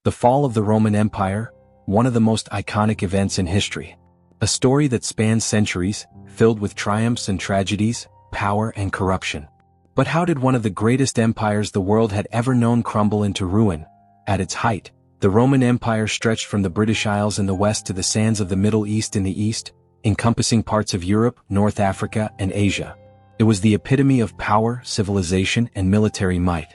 The fall of the Roman Empire, one of the most iconic events in history. A story that spans centuries, filled with triumphs and tragedies, power and corruption. But how did one of the greatest empires the world had ever known crumble into ruin? At its height, the Roman Empire stretched from the British Isles in the west to the sands of the Middle East in the east, encompassing parts of Europe, North Africa, and Asia. It was the epitome of power, civilization, and military might.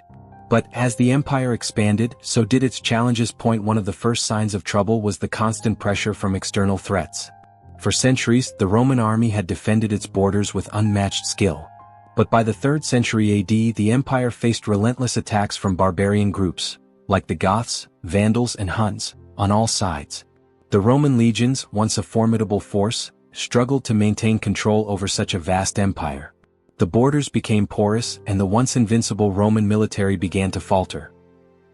But as the empire expanded, so did its challenges. One of the first signs of trouble was the constant pressure from external threats. For centuries, the Roman army had defended its borders with unmatched skill. But by the 3rd century AD, the empire faced relentless attacks from barbarian groups, like the Goths, Vandals, and Huns, on all sides. The Roman legions, once a formidable force, struggled to maintain control over such a vast empire. The borders became porous, and the once invincible Roman military began to falter.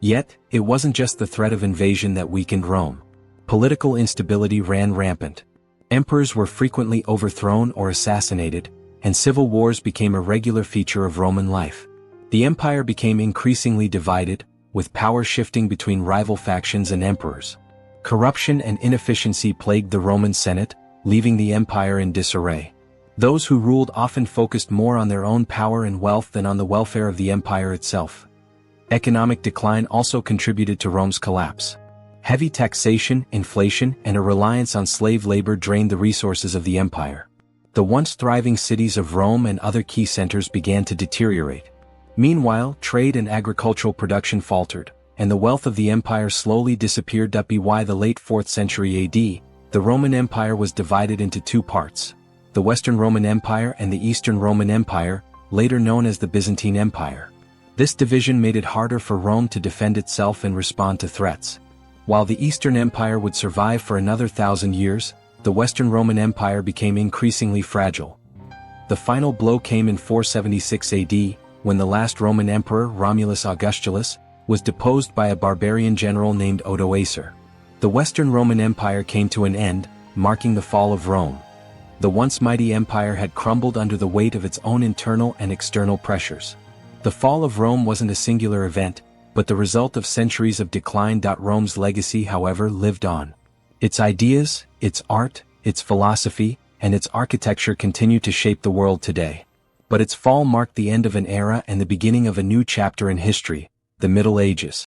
Yet, it wasn't just the threat of invasion that weakened Rome. Political instability ran rampant. Emperors were frequently overthrown or assassinated, and civil wars became a regular feature of Roman life. The empire became increasingly divided, with power shifting between rival factions and emperors. Corruption and inefficiency plagued the Roman Senate, leaving the empire in disarray. Those who ruled often focused more on their own power and wealth than on the welfare of the empire itself. Economic decline also contributed to Rome's collapse. Heavy taxation, inflation, and a reliance on slave labor drained the resources of the empire. The once thriving cities of Rome and other key centers began to deteriorate. Meanwhile, trade and agricultural production faltered, and the wealth of the empire slowly disappeared. By the late 4th century AD, the Roman Empire was divided into two parts: the Western Roman Empire and the Eastern Roman Empire, later known as the Byzantine Empire. This division made it harder for Rome to defend itself and respond to threats. While the Eastern Empire would survive for another 1,000 years, the Western Roman Empire became increasingly fragile. The final blow came in 476 AD, when the last Roman emperor, Romulus Augustulus, was deposed by a barbarian general named Odoacer. The Western Roman Empire came to an end, marking the fall of Rome. The once mighty empire had crumbled under the weight of its own internal and external pressures. The fall of Rome wasn't a singular event, but the result of centuries of decline. Rome's legacy, however, lived on. Its ideas, its art, its philosophy, and its architecture continue to shape the world today. But its fall marked the end of an era and the beginning of a new chapter in history, the Middle Ages.